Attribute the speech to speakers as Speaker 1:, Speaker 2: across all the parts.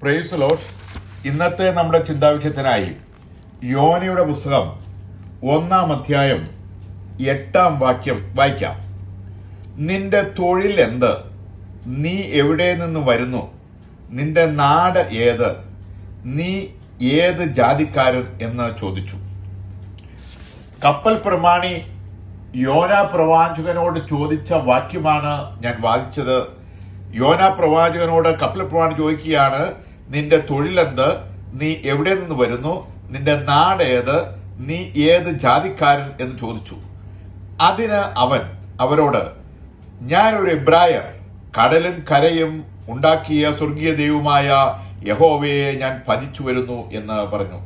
Speaker 1: Praise the Lord. ഇന്നത്തെ നമ്മുടെ ചിന്താവിഷയത്തിനായി യോനയുടെ പുസ്തകം 1-ാം അധ്യായം 8-ാം വാക്യം വായിക്കാം. നിന്റെ തൊഴിൽ എന്ത്? നീ എവിടെ നിന്ന് വരുന്നു? നിന്റെ നാട് ഏത്? നീ ഏത് ജാതിക്കാരൻ എന്ന് ചോദിച്ചു. കപ്പൽ പ്രമാണി യോന പ്രവാചകനോട് ചോദിച്ച വാക്യമാണ് ഞാൻ വായിച്ചത്. യോന പ്രവാചകനോട് കപ്പൽ പ്രമാണി ചോദിക്കുകയാണ്, നിന്റെ തൊഴിലെന്ത്? നീ എവിടെ നിന്ന് വരുന്നു? നിന്റെ നാട് ഏത്? നീ ഏത് ജാതിക്കാരൻ എന്ന് ചോദിച്ചു. അതിന് അവൻ അവരോട്, ഞാനൊരു എബ്രായർ, കടലും കരയും ഉണ്ടാക്കിയ സ്വർഗീയ ദൈവമായ യഹോവയെ ഞാൻ ഭജിച്ചു വരുന്നു എന്ന് പറഞ്ഞു.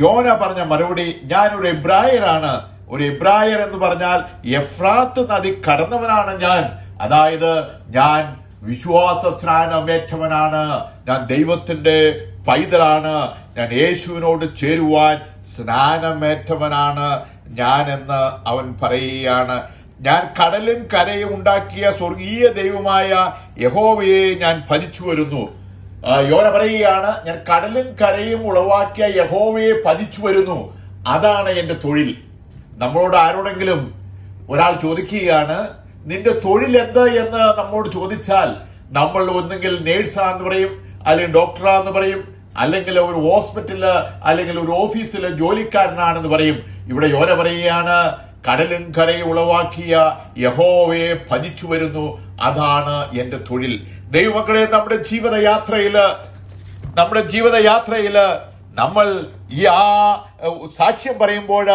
Speaker 1: യോന പറഞ്ഞ മറുപടി, ഞാനൊരു എബ്രായരാണ്. ഒരു എബ്രായർ എന്ന് പറഞ്ഞാൽ എഫ്രാത്ത് നദി കടന്നവനാണ് ഞാൻ. അതായത് ഞാൻ വിശ്വാസ സ്നാനമേറ്റവനാണ്, ഞാൻ ദൈവത്തിന്റെ പൈതലാണ്, ഞാൻ യേശുവിനോട് ചേരുവാൻ സ്നാനമേറ്റവനാണ് ഞാൻ എന്ന് അവൻ പറയുകയാണ്. ഞാൻ കടലും കരയും ഉണ്ടാക്കിയ സ്വർഗീയ ദൈവമായ യഹോവയെ ഞാൻ ഭജിച്ചു വരുന്നു. യോന പറയുകയാണ്, ഞാൻ കടലും കരയും ഉളവാക്കിയ യഹോവയെ ഭജിച്ചു വരുന്നു, അതാണ് എന്റെ തൊഴിൽ. നമ്മളോട് ആരോടെങ്കിലും ഒരാൾ ചോദിക്കുകയാണ്, നിന്റെ തൊഴിൽ എന്ത് എന്ന് നമ്മോട് ചോദിച്ചാൽ നമ്മൾ ഒന്നെങ്കിൽ നേഴ്സാന്ന് പറയും, അല്ലെങ്കിൽ ഡോക്ടറാന്ന് പറയും, അല്ലെങ്കിൽ ഒരു ഹോസ്പിറ്റലില് അല്ലെങ്കിൽ ഒരു ഓഫീസിലെ ജോലിക്കാരനാണെന്ന് പറയും. ഇവിടെ യോന പറയുകയാണ്, കടലും കരയും ഉളവാക്കിയ യഹോവയെ ഭജിച്ചു വരുന്നു, അതാണ് എന്റെ തൊഴിൽ. ദൈവമക്കളെ, നമ്മുടെ ജീവിതയാത്രയില് നമ്മൾ ഈ സാക്ഷ്യം പറയുമ്പോൾ,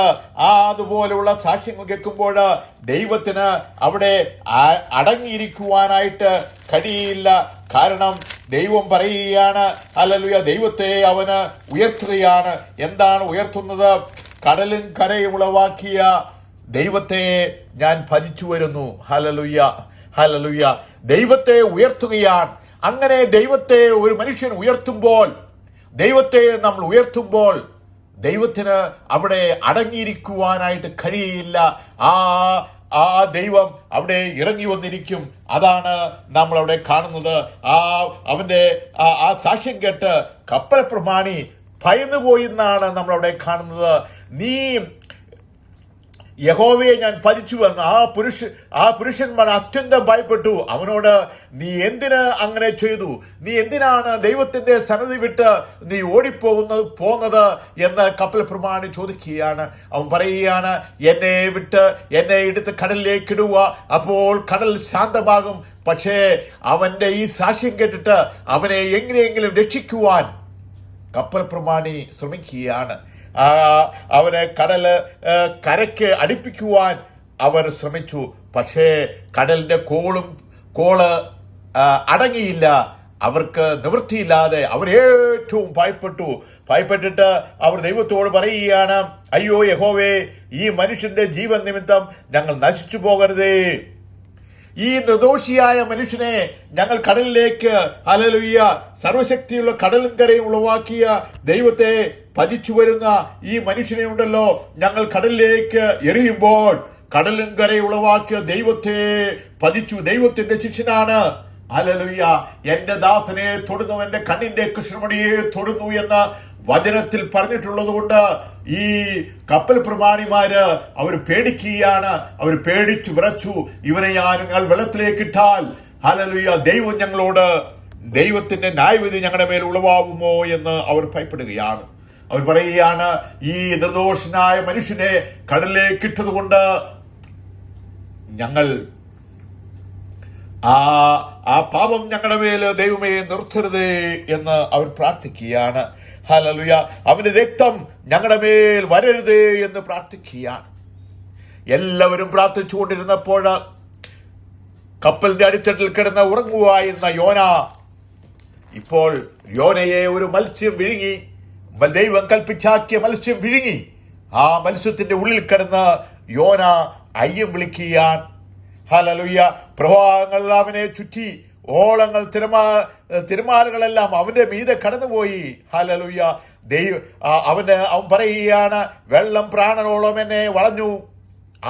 Speaker 1: അതുപോലെയുള്ള സാക്ഷ്യങ്ങൾ കേൾക്കുമ്പോൾ ദൈവത്തിന് അവിടെ അടങ്ങിയിരിക്കുവാനായിട്ട് കഴിയില്ല. കാരണം ദൈവം പറയുകയാണ്, ഹല്ലേലൂയ, ദൈവത്തെ അവന് ഉയർത്തുകയാണ്. എന്താണ് ഉയർത്തുന്നത്? കടലും കരയും ഉളവാക്കിയ ദൈവത്തെ ഞാൻ ഭജിച്ചു വരുന്നു. Hallelujah, hallelujah. ദൈവത്തെ ഉയർത്തുകയാണ്. അങ്ങനെ ദൈവത്തെ ഒരു മനുഷ്യൻ ഉയർത്തുമ്പോൾ, ദൈവത്തെ നമ്മൾ ഉയർത്തുമ്പോൾ ദൈവത്തിന് അവിടെ അടങ്ങിയിരിക്കുവാനായിട്ട് കഴിയില്ല. ആ ദൈവം അവിടെ ഇറങ്ങി വന്നിരിക്കും. അതാണ് നമ്മൾ അവിടെ കാണുന്നത്. അവന്റെ ആ സാക്ഷ്യം കേട്ട് കപ്പൽ പ്രമാണി ഭയന്നുപോയി എന്നാണ് നമ്മൾ അവിടെ കാണുന്നത്. നീ യഹോവയെ ഞാൻ ഭജിച്ചു വന്നു. ആ പുരുഷന്മാർ അത്യന്തം ഭയപ്പെട്ടു. അവനോട്, നീ എന്തിന് അങ്ങനെ ചെയ്തു? നീ എന്തിനാണ് ദൈവത്തിന്റെ സന്നിധി വിട്ട് നീ പോന്നത് എന്ന് കപ്പൽ പ്രമാണി ചോദിക്കുകയാണ്. അവൻ പറയുകയാണ്, എന്നെ എടുത്ത് കടലിലേക്ക് ഇടുക, അപ്പോൾ കടൽ ശാന്തമാകും. പക്ഷേ അവന്റെ ഈ സാക്ഷ്യം കേട്ടിട്ട് അവനെ എങ്ങനെയെങ്കിലും രക്ഷിക്കുവാൻ കപ്പൽ പ്രമാണി ശ്രമിക്കുകയാണ്. അവനെ കരയ്ക്ക് അടുപ്പിക്കുവാൻ അവർ ശ്രമിച്ചു. പക്ഷേ കടലിന്റെ കോള് അടങ്ങിയില്ല. അവർക്ക് നിവൃത്തിയില്ലാതെ അവർ ഏറ്റവും ഭയപ്പെട്ടിട്ട് അവർ ദൈവത്തോട് പറയുകയാണ്, അയ്യോ യഹോവേ, ഈ മനുഷ്യന്റെ ജീവൻ നിമിത്തം ഞങ്ങൾ നശിച്ചു പോകരുതേ. ഈ നിർദോഷിയായ മനുഷ്യനെ ഞങ്ങൾ കടലിലേക്ക്, ഹല്ലേലൂയ, സർവശക്തിയുള്ള കടലും കരയും ഉളവാക്കിയ ദൈവത്തെ ഭജിച്ചു വരുന്ന ഈ മനുഷ്യനെ ഉണ്ടല്ലോ, ഞങ്ങൾ കടലിലേക്ക് എറിയുമ്പോൾ കടലും കരയും ഉളവാക്കിയ ദൈവത്തെ ഭജിച്ചു. ദൈവത്തിന്റെ ശിഷ്യനാണ്. ഹല്ലേലൂയ. എന്റെ ദാസനെ തൊടുന്നു, എന്റെ കണ്ണിന്റെ കൃഷ്ണമണിയെ തൊടുന്നു എന്ന് വചനത്തിൽ പറഞ്ഞിട്ടുള്ളത് കൊണ്ട് ഈ കപ്പൽ പ്രമാണിമാര് അവർ പേടിക്കുകയാണ്. അവർ പേടിച്ചു വിറച്ചു. ഇവനെ ഞങ്ങൾ വെള്ളത്തിലേക്ക് ഇട്ടാൽ, ഹല്ലേലൂയ, ദൈവത്തിന്റെ ന്യായവിധി ഞങ്ങളുടെ മേൽ ഉളവാകുമോ എന്ന് അവർ ഭയപ്പെടുകയാണ്. അവർ പറയുകയാണ്, ഈ നിർദോഷനായ മനുഷ്യനെ കടലിലേക്ക് ഇട്ടത് കൊണ്ട് ഞങ്ങൾ ആ പാപം ഞങ്ങളുടെ മേൽ ദൈവമേ നിർത്തരുതേ എന്ന് അവർ പ്രാർത്ഥിക്കുകയാണ്. ഹല്ലേലൂയ. അവന്റെ രക്തം ഞങ്ങളുടെ മേൽ വരരുതേ എന്ന് പ്രാർത്ഥിക്കുകയാണ്. എല്ലാവരും പ്രാർത്ഥിച്ചുകൊണ്ടിരുന്നപ്പോൾ കപ്പലിന്റെ അടിത്തട്ടിൽ കിടന്ന് ഉറങ്ങുകയായിരുന്ന യോന, ഇപ്പോൾ യോനയെ ഒരു മത്സ്യം വിഴുങ്ങി, ദൈവം കൽപ്പിച്ചാക്കിയ മത്സ്യം വിഴുങ്ങി. ആ മത്സ്യത്തിന്റെ ഉള്ളിൽ കിടന്ന് യോന അയ്യം വിളിക്കുകയാണ്. ഹല്ലേലൂയ. പ്രവാഹങ്ങൾ അവനെ ചുറ്റി, ഓളങ്ങൾ തിരമാലകളെല്ലാം അവന്റെ മീതെ കടന്നുപോയി. ഹല്ലേലൂയ. അവൻ പറയുകയാണ്, വെള്ളം പ്രാണനോളം എന്നെ വളഞ്ഞു,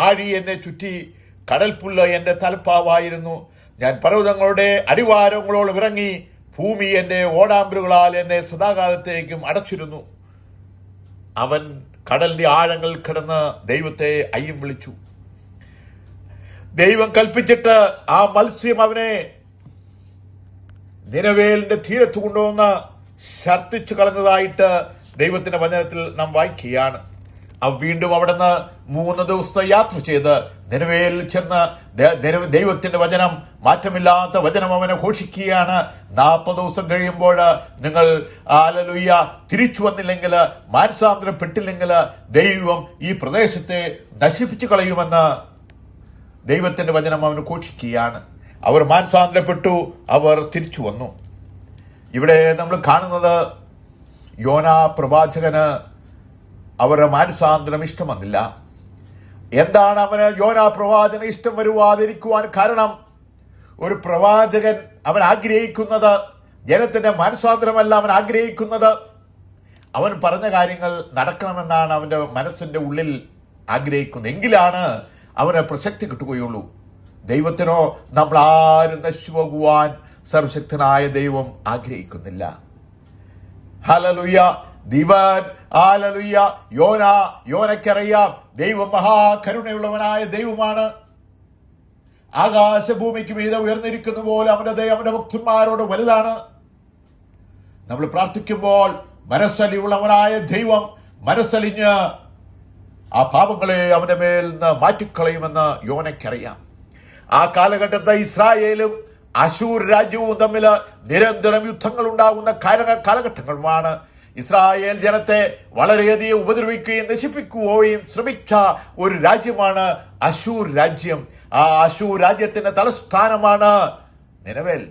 Speaker 1: ആഴി എന്നെ ചുറ്റി, കടൽപ്പുല്ല് എന്റെ തലപ്പാവായിരുന്നു. ഞാൻ പർവ്വതങ്ങളുടെ അടിവാരങ്ങളോളം ഇറങ്ങി, ഭൂമി എന്റെ ഓടാമ്പലുകളാൽ എന്നെ സദാകാലത്തേക്കും അടച്ചിരുന്നു. അവൻ കടലിന്റെ ആഴങ്ങൾ കിടന്ന് ദൈവത്തെ അയ്യം വിളിച്ചു. ദൈവം കൽപ്പിച്ചിട്ട് ആ മത്സ്യം അവനെ നിനവേലിന്റെ തീരത്ത് കൊണ്ടുവന്ന് ഛർദ്ദിച്ചു കളഞ്ഞതായിട്ട് ദൈവത്തിന്റെ വചനത്തിൽ നാം വായിക്കുകയാണ്. വീണ്ടും അവിടുന്ന് 3 ദിവസത്തെ യാത്ര ചെയ്ത് നിനവേലിൽ ചെന്ന് ദൈവത്തിന്റെ വചനം, മാറ്റമില്ലാത്ത വചനം അവനെ ഘോഷിക്കുകയാണ്. 40 ദിവസം കഴിയുമ്പോൾ നിങ്ങൾ ഹല്ലേലൂയ തിരിച്ചു വന്നില്ലെങ്കിൽ, മാനസാന്തരപ്പെട്ടില്ലെങ്കിൽ ദൈവം ഈ പ്രദേശത്തെ നശിപ്പിച്ചു കളയുമെന്ന് ദൈവത്തിന്റെ വചനം അവന് ഘോഷിക്കുകയാണ്. അവർ മാനസാന്തരപ്പെട്ടു, അവർ തിരിച്ചു വന്നു. ഇവിടെ നമ്മൾ കാണുന്നത് യോനാ പ്രവാചകന് അവരുടെ മാനസാന്തരം ഇഷ്ടം വന്നില്ല. എന്താണ് അവന് യോനാ പ്രവാചകന് ഇഷ്ടം വരുവാതിരിക്കുവാൻ കാരണം? ഒരു പ്രവാചകൻ അവൻ ആഗ്രഹിക്കുന്നത് ജനത്തിന്റെ മാനസാന്തരമല്ല, അവൻ ആഗ്രഹിക്കുന്നത് അവൻ പറഞ്ഞ കാര്യങ്ങൾ നടക്കണമെന്നാണ് അവന്റെ മനസ്സിന്റെ ഉള്ളിൽ ആഗ്രഹിക്കുന്നത്. എങ്കിലാണ് അവന് പ്രസക്തി കിട്ടുകയുള്ളൂ. ദൈവത്തിനോ നമ്മൾ ആരും നശിച്ചു പോകുവാൻ സർവശക്തനായ ദൈവം ആഗ്രഹിക്കുന്നില്ല. ഹല്ലേലൂയ. ഹല്ലേലൂയ. യോനയ്ക്കറിയാം ദൈവം മഹാകരുണയുള്ളവനായ ദൈവമാണ്. ആകാശഭൂമിക്ക് മീതെ ഉയർന്നിരിക്കുന്ന പോലെ അവന്റെ ദയ അവന്റെ ഭക്തന്മാരോട് വലുതാണ്. നമ്മൾ പ്രാർത്ഥിക്കുമ്പോൾ മനസ്സലിയുള്ളവനായ ദൈവം മനസ്സലിഞ്ഞ് ആ പാപങ്ങളെ അവന്റെ മേൽ നിന്ന് മാറ്റിക്കളയുമെന്ന് യോനയ്ക്കറിയാം. ആ കാലഘട്ടത്തെ ഇസ്രായേലും അശൂർ രാജ്യവും തമ്മിൽ നിരന്തരം യുദ്ധങ്ങൾ ഉണ്ടാകുന്ന കാലഘട്ടങ്ങളുമാണ്. ഇസ്രായേൽ ജനത്തെ വളരെയധികം ഉപദ്രവിക്കുകയും നശിപ്പിക്കുകയും ശ്രമിച്ച ഒരു രാജ്യമാണ് അശൂർ രാജ്യം. ആ അശൂർ രാജ്യത്തിന്റെ തലസ്ഥാനമാണ് നിനവേൽ.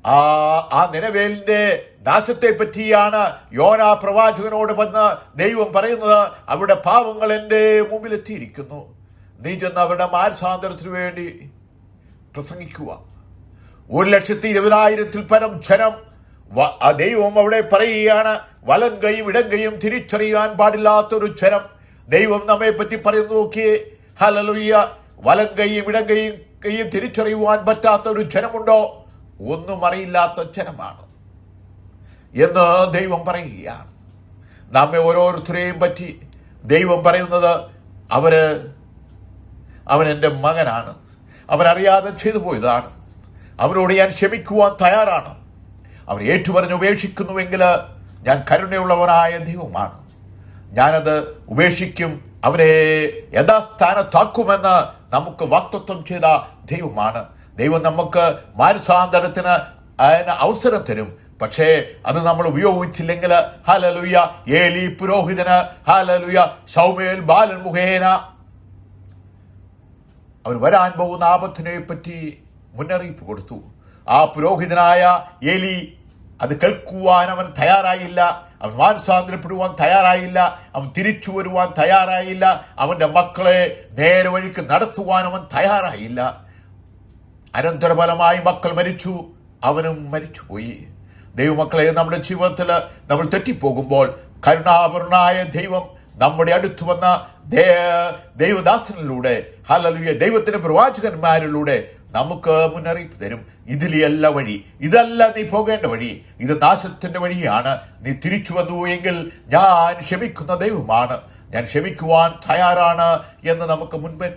Speaker 1: ആ നിനവേലിന്റെ നാശത്തെ പറ്റിയാണ് യോനാ പ്രവാചകനോട് വന്ന് ദൈവം പറയുന്നത്. അവരുടെ പാവങ്ങൾ എന്റെ മുമ്പിലെത്തിയിരിക്കുന്നു, നീ ചെന്ന് അവരുടെ മാനസാന്തരത്തിനു വേണ്ടി പ്രസംഗിക്കുക. 1,20,000 പരം ജനം. ദൈവം അവിടെ പറയുകയാണ്, വലം കൈയും ഇടം കൈയും തിരിച്ചറിയാൻ പാടില്ലാത്തൊരു ജനം. ദൈവം നമ്മെ പറ്റി പറയുന്നു നോക്കിയേ. ഹല്ലേലൂയ. വലം കൈയും ഇടം കൈയും തിരിച്ചറിയുവാൻ പറ്റാത്ത ഒരു ജനമുണ്ടോ? ഒന്നും അറിയില്ലാത്ത ജനമാണ് എന്ന് ദൈവം പറയുകയാണ്. നമ്മെ ഓരോരുത്തരെയും പറ്റി ദൈവം പറയുന്നത്, അവൻ എൻ്റെ മകനാണ്, അവനറിയാതെ ചെയ്തു പോയതാണ്, അവനോട് ഞാൻ ക്ഷമിക്കുവാൻ തയ്യാറാണ്. അവൻ ഏറ്റുപറഞ്ഞ് ഉപേക്ഷിക്കുന്നുവെങ്കിൽ ഞാൻ കരുണയുള്ളവനായ ദൈവമാണ്, ഞാനത് ഉപേക്ഷിക്കും, അവനെ യഥാസ്ഥാനത്താക്കുമെന്ന് നമുക്ക് വാഗ്ദത്തം ചെയ്ത ദൈവമാണ്. ദൈവം നമുക്ക് മാനസാന്തരത്തിന് അവസരം തരും. പക്ഷേ അത് നമ്മൾ ഉപയോഗിച്ചില്ലെങ്കിൽ ഹല്ലേലൂയ ഏലി പുരോഹിതന് ഹല്ലേലൂയ ശൗമേൽ ബാലൻ മുഖേന അവൻ വരാൻ പോകുന്ന ആപത്തിനെ പറ്റി മുന്നറിയിപ്പ് കൊടുത്തു. ആ പുരോഹിതനായ ഏലി അത് കേൾക്കുവാൻ അവൻ തയ്യാറായില്ല. അവൻ മാനസാന്തരപ്പെടുവാൻ തയ്യാറായില്ല. അവൻ തിരിച്ചു വരുവാൻ തയ്യാറായില്ല. അവന്റെ മക്കളെ നേരെ വഴിക്ക് നടത്തുവാൻ അവൻ തയ്യാറായില്ല. അനന്തരഫലമായി മക്കൾ മരിച്ചു, അവനും മരിച്ചുപോയി. ദൈവമക്കളെ, നമ്മുടെ ജീവിതത്തിൽ നമ്മൾ തെറ്റിപ്പോകുമ്പോൾ കരുണാപൂർണനായ ദൈവം നമ്മുടെ അടുത്ത് വന്ന ദൈവദാസനിലൂടെ ഹല്ലേലൂയ ദൈവത്തിന്റെ പ്രവാചകന്മാരിലൂടെ നമുക്ക് മുന്നറിയിപ്പ് തരും. ഇതിലല്ല വഴി, ഇതല്ല നീ പോകേണ്ട വഴി, ഇത് നാശത്തിന്റെ വഴിയാണ്. നീ തിരിച്ചു വന്നു എങ്കിൽ ഞാൻ ക്ഷമിക്കുന്ന ദൈവമാണ്, ഞാൻ ക്ഷമിക്കുവാൻ തയ്യാറാണ് എന്ന് നമുക്ക്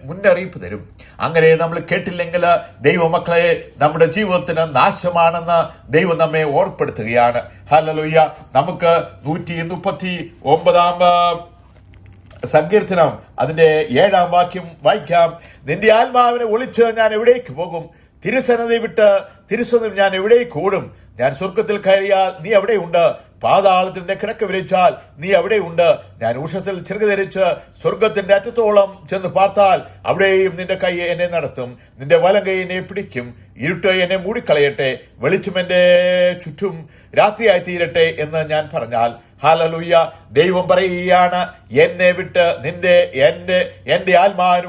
Speaker 1: മുന്നറിയിപ്പ് തരും. അങ്ങനെ നമ്മൾ കേട്ടില്ലെങ്കിൽ ദൈവമക്കളെ നമ്മുടെ ജീവിതത്തിന് നാശമാണെന്ന് ദൈവം നമ്മെ ഓർപ്പെടുത്തുകയാണ്. ഹല്ലേലൂയ. നമുക്ക് 139 സങ്കീർത്തനം അതിന്റെ 7 വാക്യം വായിക്കാം. നിന്റെ ആത്മാവിനെ ഒളിച്ച് ഞാൻ എവിടേക്ക് പോകും? തിരുസന്നിധി വിട്ട് തിരുസന്നിധി ഞാൻ എവിടേക്ക് ഓടും? ഞാൻ സ്വർഗത്തിൽ കയറിയാൽ നീ അവിടെയുണ്ട്, പാതാളത്തിന്റെ കിടക്ക വിരിച്ചാൽ നീ അവിടെയുണ്ട്. ഞാൻ ഉഷസ്സിൽ ചിറക് ധരിച്ച് സ്വർഗത്തിന്റെ അറ്റത്തോളം ചെന്ന് പാർത്താൽ അവിടെയും നിന്റെ കൈ എന്നെ നടത്തും, നിന്റെ വലം കൈ എന്നെ പിടിക്കും. ഇരുട്ട് എന്നെ മൂടിക്കളയട്ടെ, വെളിച്ചം എന്റെ ചുറ്റും രാത്രിയായി തീരട്ടെ എന്ന് ഞാൻ പറഞ്ഞാൽ. ഹല്ലേലൂയ. ദൈവം പറയുകയാണ്, എന്നെ വിട്ട് എന്റെ ആത്മാവിനെ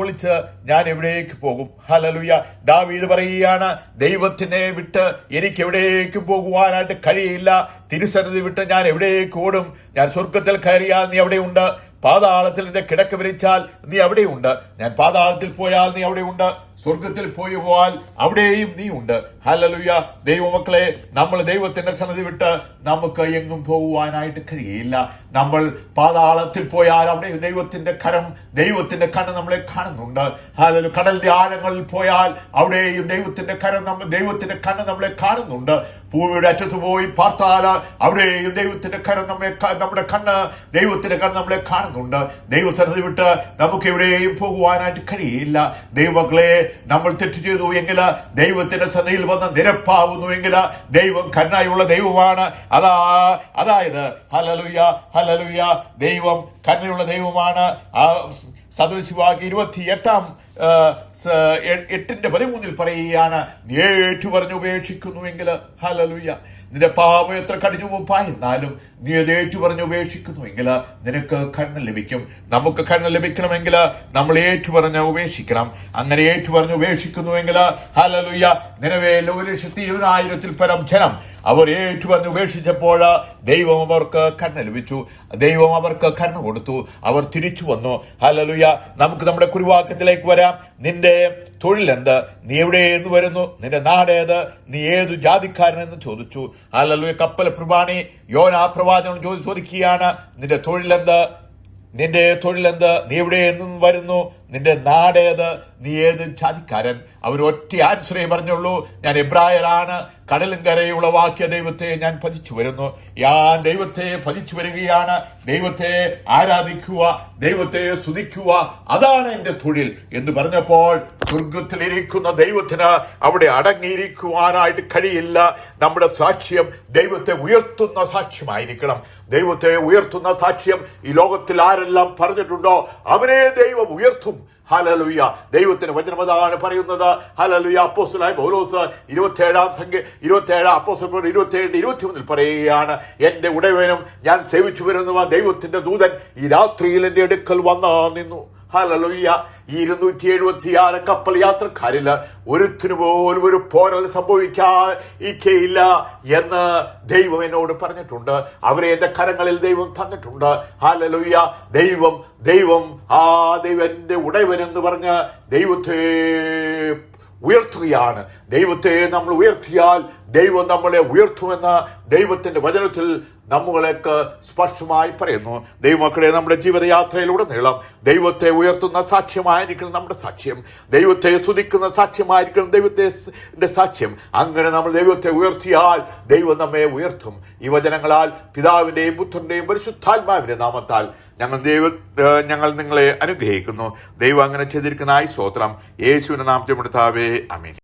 Speaker 1: ഒളിച്ച് ഞാൻ എവിടേക്ക് പോകും? ഹല്ലേലൂയ. ദാവീദ് പറയുകയാണ്, ദൈവത്തിനെ വിട്ട് എനിക്ക് എവിടേക്കും പോകുവാനായിട്ട് കഴിയില്ല. തിരുസന്നിധി വിട്ട് ഞാൻ എവിടേക്ക് ഓടും? ഞാൻ സ്വർഗത്തിൽ കയറിയാൽ നീ അവിടെയുണ്ട്, പാതാളത്തിൽ എന്റെ കിടക്ക വിരിച്ചാൽ നീ അവിടെയുണ്ട്. ഞാൻ പാതാളത്തിൽ പോയാൽ നീ അവിടെയുണ്ട്, സ്വർഗത്തിൽ പോയാൽ അവിടെയും നീ ഉണ്ട്. ഹല്ലേലൂയ. ദൈവമക്കളെ, നമ്മൾ ദൈവത്തിന്റെ സന്നിധി വിട്ട് നമുക്ക് എങ്ങും പോകുവാനായിട്ട് കഴിയില്ല. നമ്മൾ പാതാളത്തിൽ പോയാൽ അവിടെ ദൈവത്തിന്റെ കണ്ണ് നമ്മളെ കാണുന്നുണ്ട്. ഹല്ലേലൂയ. കടലിന്റെ ആഴങ്ങളിൽ പോയാൽ അവിടെയും ദൈവത്തിന്റെ കണ്ണ് നമ്മളെ കാണുന്നുണ്ട്. ഭൂമിയുടെ അറ്റത്ത് പോയി പാർത്താൽ അവിടെയും ദൈവത്തിന്റെ ദൈവത്തിന്റെ കണ്ണ് നമ്മളെ കാണുന്നുണ്ട്. ദൈവസന്നിധി വിട്ട് നമുക്ക് എവിടെയും പോകുവാനായിട്ട് കഴിയില്ല. ദൈവമക്കളെ, നമ്മൾ തെറ്റ് ചെയ്തു എങ്കിൽ ദൈവത്തിന്റെ സന്നിധിയിൽ വന്ന് നിരപ്പാവുന്നു എങ്കിൽ ദൈവം കരുണയുള്ള ദൈവമാണ്. അതായത് ഹല്ലേലൂയ, ഹല്ലേലൂയ, ദൈവം കരുണയുള്ള ദൈവമാണ്. സദൃശവാക്യം 28:13 പറയുകയാണ്, നീ ഏറ്റു പറഞ്ഞ് ഉപേക്ഷിക്കുന്നുവെങ്കിൽ ഹല്ലേലൂയ, നിന്റെ പാപം എത്ര കടിഞ്ഞു മുമ്പായിരുന്നാലും നീ അത് ഏറ്റു പറഞ്ഞ് ഉപേക്ഷിക്കുന്നുവെങ്കിൽ നിനക്ക് കരുണ ലഭിക്കും. നമുക്ക് കരുണ ലഭിക്കണമെങ്കിൽ നമ്മൾ ഏറ്റു പറഞ്ഞ് ഉപേക്ഷിക്കണം. അങ്ങനെ ഏറ്റു പറഞ്ഞ് ഉപേക്ഷിക്കുന്നുവെങ്കിൽ ഹല്ലേലൂയ, നിനവേൽ 120,000 പരം ജനം അവർ ഏറ്റു പറഞ്ഞ് ഉപേക്ഷിച്ചപ്പോൾ ദൈവം അവർക്ക് കരുണ ലഭിച്ചു. ദൈവം അവർക്ക് കരുണ കൊടുത്തു. അവർ തിരിച്ചു വന്നു. ഹല്ലേലൂയ. നമുക്ക് നമ്മുടെ കുറിവാക്യത്തിലേക്ക് വരാം. നിന്റെ തൊഴിലെന്ത്? നീ എവിടെ എന്ന് വരുന്നു? നിന്റെ നാടേത്? നീ ഏതു ജാതിക്കാരനെന്ന് ചോദിച്ചു. ഹല്ലേലൂയ. കപ്പൽ പ്രമാണി യോനാ പ്രവാചകൻ ചോദിക്കുകയാണ്, നിന്റെ തൊഴിലെന്ത്? നീ എവിടെ നിന്നും വരുന്നു? നിന്റെ നാടേത്? നീ ഏത് ജാതിക്കാരൻ? അവർ ഒറ്റ ആൻസറേ പറഞ്ഞുള്ളൂ, ഞാൻ എബ്രായരാണ്. കടലും കരയുള്ള വാക്യ ദൈവത്തെ ഞാൻ ഭജിച്ചു വരുന്നു. ഞാൻ ദൈവത്തെ ഭജിച്ചു വരികയാണ്. ദൈവത്തെ ആരാധിക്കുക, ദൈവത്തെ സ്തുതിക്കുക, അതാണ് എന്റെ തൊഴിൽ എന്ന് പറഞ്ഞപ്പോൾ സ്വർഗത്തിലിരിക്കുന്ന ദൈവത്തിന് അവിടെ അടങ്ങിയിരിക്കുവാനായിട്ട് കഴിയില്ല. നമ്മുടെ സാക്ഷ്യം ദൈവത്തെ ഉയർത്തുന്ന സാക്ഷ്യമായിരിക്കണം. ദൈവത്തെ ഉയർത്തുന്ന സാക്ഷ്യം ഈ ലോകത്തിൽ ആരെല്ലാം പറഞ്ഞിട്ടുണ്ടോ അവരെ ദൈവം ഉയർത്തും. ഹല്ലേലൂയ. ദൈവത്തിന്റെ വചനം അതാണ് പറയുന്നത്. ഹല്ലേലൂയ. അപ്പോസ്തലനായ പൗലോസ് 27 അപ്പോസ്തലൻ 27-21 പറയുകയാണ്, എന്റെ ഉടയവനും ഞാൻ സേവിച്ചു വരുന്ന ദൈവത്തിന്റെ ദൂതൻ ഈ രാത്രിയിൽ എന്റെ അടുക്കൽ വന്നു നിന്നു. ഹല്ലേലൂയ. ഈ 276 കപ്പൽ യാത്രക്കാരിൽ ഒരുത്തിനു പോലും ഒരു പോരൽ സംഭവിക്കാതിരിക്കയില്ല എന്ന് ദൈവം എന്നോട് പറഞ്ഞിട്ടുണ്ട്. അവരെ എന്റെ കരങ്ങളിൽ ദൈവം തന്നിട്ടുണ്ട്. ഹല്ലേലൂയ. ദൈവം എന്റെ ഉടയവനെന്ന് പറഞ്ഞ് ദൈവത്തെ ഉയർത്തുകയാണ്. ദൈവത്തെ നമ്മൾ ഉയർത്തിയാൽ ദൈവം നമ്മളെ ഉയർത്തുമെന്ന് ദൈവത്തിന്റെ വചനത്തിൽ നമ്മളേക്ക് സ്പഷ്ടമായി പറയുന്നു. ദൈവമക്കളെ, നമ്മുടെ ജീവിതയാത്രയിലുടനീളം ദൈവത്തെ ഉയർത്തുന്ന സാക്ഷ്യമായിരിക്കണം നമ്മുടെ സാക്ഷ്യം. ദൈവത്തെ സ്തുതിക്കുന്ന സാക്ഷ്യമായിരിക്കണം ദൈവത്തിന്റെ സാക്ഷ്യം. അങ്ങനെ നമ്മൾ ദൈവത്തെ ഉയർത്തിയാൽ ദൈവം നമ്മെ ഉയർത്തും. ഈ വചനങ്ങളാൽ പിതാവിന്റെയും പുത്രന്റെയും പരിശുദ്ധാത്മാവിന്റെ നാമത്താൽ ഞങ്ങൾ നിങ്ങളെ അനുഗ്രഹിക്കുന്നു. ദൈവം അങ്ങനെ ചെയ്തിരിക്കുന്നതായി സ്തോത്രം. യേശുവിന്റെ നാമത്തിൽ കർത്താവേ, ആമേൻ.